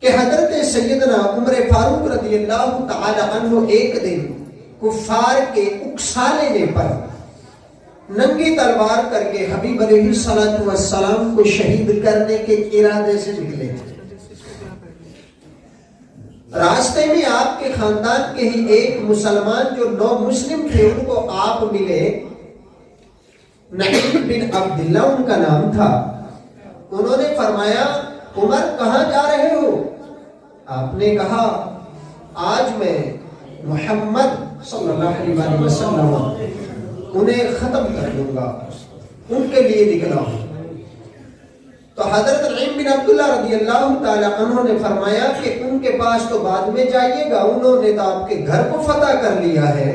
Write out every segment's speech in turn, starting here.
کہ حضرت سیدنا عمر فاروق رضی اللہ تعالی عنہ ایک دن کفار کے اکسالے پر ننگی تلوار کر کے حبیب علیہ السلام کو شہید کرنے کے ارادے سے نکلے تھے۔ راستے میں آپ کے خاندان کے ہی ایک مسلمان جو نو مسلم تھے ان کو آپ ملے، نعیم بن عبداللہ ان کا نام تھا۔ انہوں نے فرمایا عمر کہاں جا رہے ہو؟ آپ نے کہا آج میں محمد صلی اللہ علیہ وسلم انہیں ختم کر دوں گا، ان کے لیے نکلا ہوں۔ تو حضرت نعیم بن عبداللہ رضی اللہ تعالی عنہ نے فرمایا کہ ان کے پاس تو بعد میں جائیے گا، انہوں نے تو آپ کے گھر کو فتح کر لیا ہے۔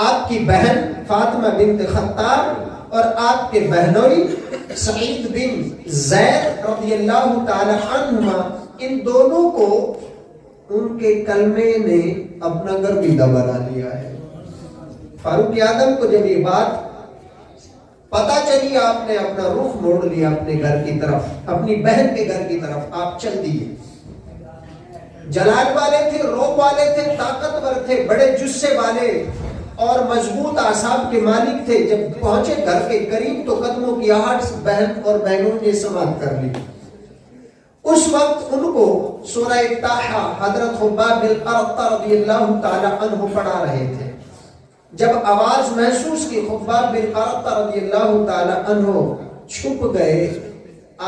آپ کی بہن فاطمہ بنت خطاب اور آپ کے بہنوئی سعید بن زید رضی اللہ تعالی عنہما، ان دونوں کو ان کے کلمے نے اپنا گرویدہ بنا لیا ہے۔ فاروق اعظم کو جب یہ بات پتہ چلی، آپ نے اپنا رخ موڑ لیا اپنے گھر کی طرف، اپنی بہن کے گھر کی طرف آپ چل دیے۔ جلال والے تھے، روب والے تھے، طاقتور تھے، بڑے جسے والے اور مضبوط اعصاب کے مالک تھے۔ جب پہنچے گھر کے قریب تو قدموں کی آہٹ سے بہن اور بہنوں نے سماعت کر لی۔ اس وقت ان کو سورہ طٰہٰ حضرت خباب بن ارطہ رضی اللہ تعالی عنہ پڑھا رہے تھے۔ جب آواز محسوس کی خباب بن ارطہ رضی اللہ تعالی عنہ چھپ گئے،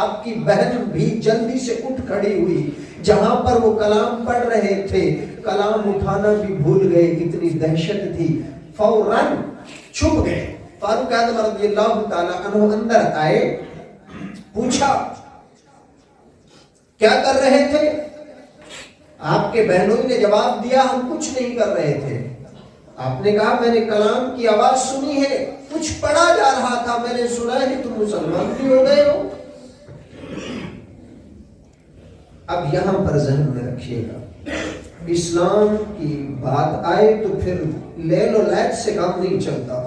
آپ کی بہن بھی جلدی سے اٹھ کھڑی ہوئی، جہاں پر وہ کلام پڑھ رہے تھے کلام اٹھانا بھی بھول گئے، کتنی دہشت تھی، فوراً چھپ گئے۔ فاروق اعظم رضی اللہ تعالی عنہ اندر آئے، پوچھا کیا کر رہے تھے؟ آپ کے بہنوں نے جواب دیا ہم کچھ نہیں کر رہے تھے۔ آپ نے کہا میں نے کلام کی آواز سنی ہے، کچھ پڑھا جا رہا تھا، میں نے سنا ہے تم مسلمان بھی ہو گئے ہو۔ اب یہاں پر ذہن میں رکھیے گا، اسلام کی بات آئے تو پھر لیل و لیل سے کام نہیں چلتا،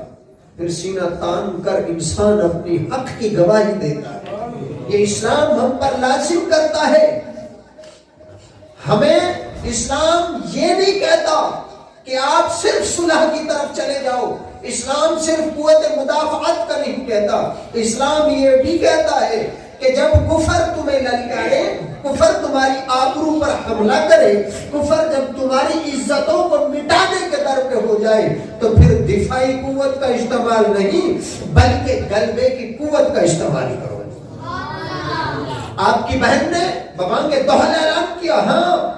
پھر سینہ تان کر انسان اپنی حق کی گواہی دیتا ہے۔ یہ اسلام ہم پر لازم کرتا ہے۔ ہمیں اسلام یہ نہیں کہتا کہ آپ صرف صلح کی طرف چلے جاؤ، اسلام صرف قوت مدافعت کا نہیں کہتا، اسلام یہ بھی کہتا ہے کہ جب کفر تمہیں للکارے، کفر تمہاری آبرو پر حملہ کرے، کفر جب تمہاری عزتوں کو مٹانے کے در پہ ہو جائے تو پھر دفاعی قوت کا استعمال نہیں بلکہ غلبے کی قوت کا استعمال کرو۔ آپ کی بہن نے ببانگ دوہل اعلان کیا، ہاں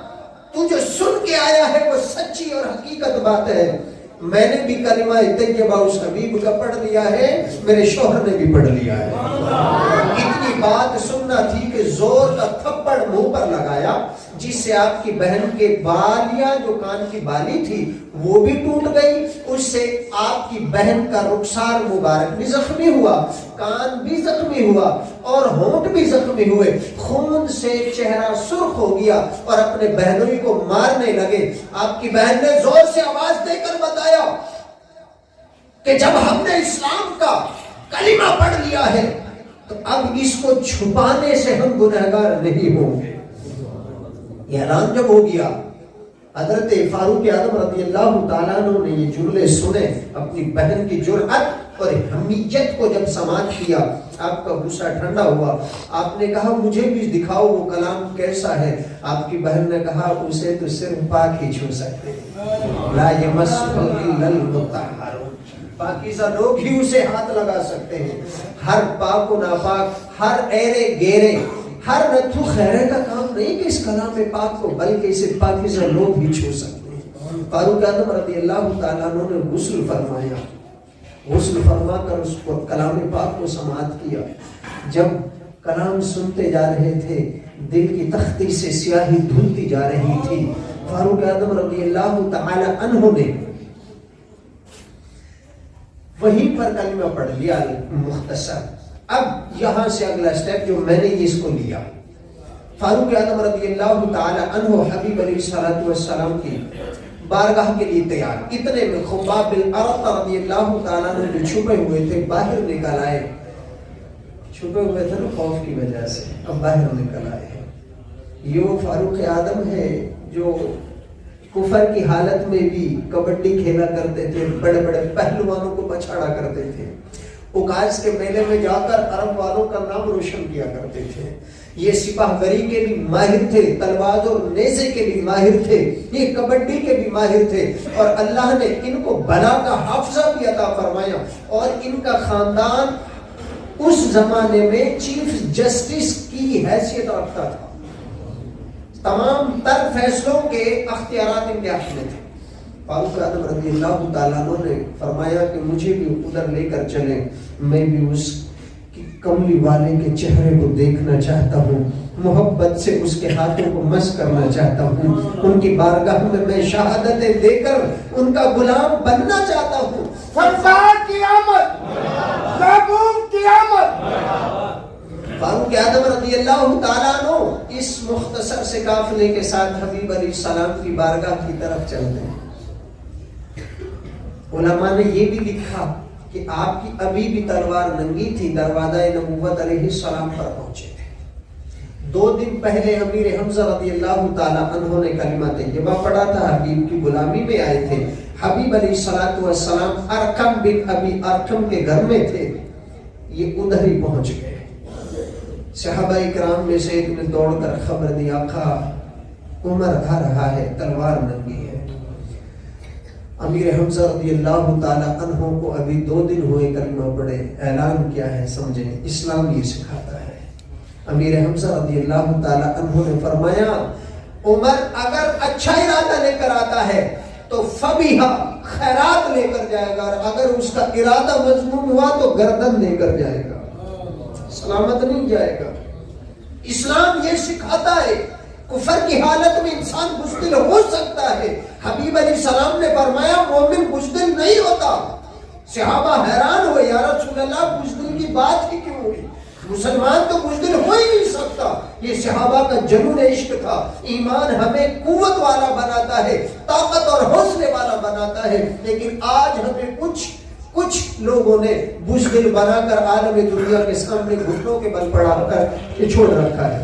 تو جو سن کے آیا ہے وہ سچی اور حقیقت بات ہے، میں نے بھی کلمہ طیبہ اس حبیب کا پڑھ لیا ہے، میرے شوہر نے بھی پڑھ لیا ہے۔ اتنی بات سننا تھی کہ زور کا تھپڑ منہ پر لگایا، جس سے آپ کی بہن کے بالیاں جو کان کی بالی تھی وہ بھی ٹوٹ گئی، اس سے آپ کی بہن کا رخسار مبارک بھی زخمی ہوا، کان بھی زخمی ہوا اور ہونٹ بھی زخمی ہوئے، خون سے چہرہ سرخ ہو گیا اور اپنے بہنوئی کو مارنے لگے۔ آپ کی بہن نے زور سے آواز دے کر بتایا کہ جب ہم نے اسلام کا کلمہ پڑھ لیا ہے تو اب اس کو چھپانے سے ہم گنہگار نہیں ہوں گے۔ یہ اعلان جب ہو گیا، حضرت فاروق اعظم رضی اللہ تعالیٰ عنہ نے یہ جملے سنے، اپنی بہن کی جرأت اور حمیت کو جب سماعت کیا، آپ کا غصہ ٹھنڈا ہوا۔ آپ نے کہا مجھے بھی دکھاؤ وہ کلام کیسا ہے۔ آپ کی بہن نے کہا اسے تو صرف پاک ہی چھو سکتے ہیں، لا یمسہ الا المطہرون، پاکیزہ لوگ ہی اسے ہاتھ لگا سکتے ہیں۔ ہر پاک و ناپاک، ہر ایرے گیرے، ہر نتھو خیرے کا کام نہیں کہ اس کلام پاک کو، بلکہ اسے پاکیزہ لوگ بھی چھو سکتے ہیں۔ فاروق اعظم رضی اللہ تعالیٰ عنہ نے غسل فرمایا، غسل فرما کر اس کو کلام پاک کو سماعت کیا۔ جب کلام سنتے جا رہے تھے دل کی تختی سے سیاہی دھلتی جا رہی تھی۔ فاروق اعظم رضی اللہ تعالی عنہ نے وہیں پر کلمہ پڑھ لیا مختصر۔ اب یہاں سے اگلا سٹیپ جو میں نے اس کو لیا، فاروق اعظم رضی اللہ تعالی عنہ حبیب علیہ السلام کی بارگاہ کے لیے تیار، اتنے میں خباب بن ارطہ رضی اللہ تعالیٰ عنہ جو چھپے ہوئے تھے باہر نکل آئے، چھپے ہوئے تھے نا خوف کی وجہ سے، اب باہر نکل آئے ہیں۔ یہ وہ فاروق اعظم ہے جو کفر کی حالت میں بھی کبڈی کھیلا کرتے تھے، بڑے بڑے پہلوانوں کو پچھاڑا کرتے تھے، اوکاش کے میلے میں جا کر عرب والوں کا نام روشن کیا کرتے تھے۔ یہ سپاہ گری کے بھی ماہر تھے، تلوار اور نیزے کے بھی ماہر تھے، یہ کبڈی کے بھی ماہر تھے، اور اللہ نے ان کو بلا کا حافظہ بھی عطا فرمایا، اور ان کا خاندان اس زمانے میں چیف جسٹس کی حیثیت رکھتا تھا، تمام تر فیصلوں کے اختیارات ان کے ہاتھ میں تھے۔ فاروق اعظم رضی اللہ تعالیٰ عنہ نے فرمایا کہ مجھے بھی ادھر لے کر چلیں، میں بھی اس کملی والے کے چہرے کو دیکھنا چاہتا ہوں، محبت سے اس کے ہاتھوں کو مس کرنا چاہتا ہوں، ان کی بارگاہ میں شہادتیں دے کر ان کا غلام بننا چاہتا ہوں۔ فاروق اعظم رضی اللہ تعالیٰ عنہ اس مختصر سے قافلے کے ساتھ حبیب علیہ السلام کی بارگاہ کی طرف چلتے ہیں۔ علماء نے یہ بھی لکھا کہ آپ کی ابھی بھی تلوار ننگی تھی، دروازہ نبوت علیہ السلام پر پہنچے تھے۔ 2 دن پہلے امیر حمزہ رضی اللہ تعالیٰ عنہ نے کلمہ طیبہ پڑھا تھا، حبیب کی غلامی میں آئے تھے۔ حبیب علیہ السلام ارقم بن ابی ارقم کے گھر میں تھے، یہ ادھر ہی پہنچ گئے۔ صحابہ اکرام میں سے ایک نے دوڑ کر خبر دی، آقا عمر آ رہا ہے، تلوار ننگی ہے۔ امیر حمزہ رضی اللہ تعالیٰ عنہ کو ابھی 2 دن ہوئے کلمہ پڑھے، اعلان کیا ہے سمجھیں، اسلام یہ سکھاتا ہے۔ امیر حمزہ رضی اللہ تعالیٰ عنہ نے فرمایا عمر اگر اچھا ارادہ لے کر آتا ہے تو فبیہا خیرات لے کر جائے گا، اور اگر اس کا ارادہ مذموم ہوا تو گردن لے کر جائے گا، سلامت نہیں جائے گا۔ اسلام یہ سکھاتا ہے کفر کی حالت میں انسان بزدل ہو سکتا ہے۔ حبیب علیہ السلام نے فرمایا مومن بزدل نہیں ہوتا۔ صحابہ حیران ہوئے، یا رسول اللہ بزدل کی بات ہی کیوں ہوئی؟ مسلمان تو بزدل ہو ہی نہیں سکتا۔ یہ صحابہ کا جنون عشق تھا۔ ایمان ہمیں قوت والا بناتا ہے، طاقت اور حوصلے والا بناتا ہے، لیکن آج ہمیں کچھ لوگوں نے بزدل بنا کر عالم دنیا کے سامنے گھٹنوں کے بل پڑا کر چھوڑ رکھا ہے۔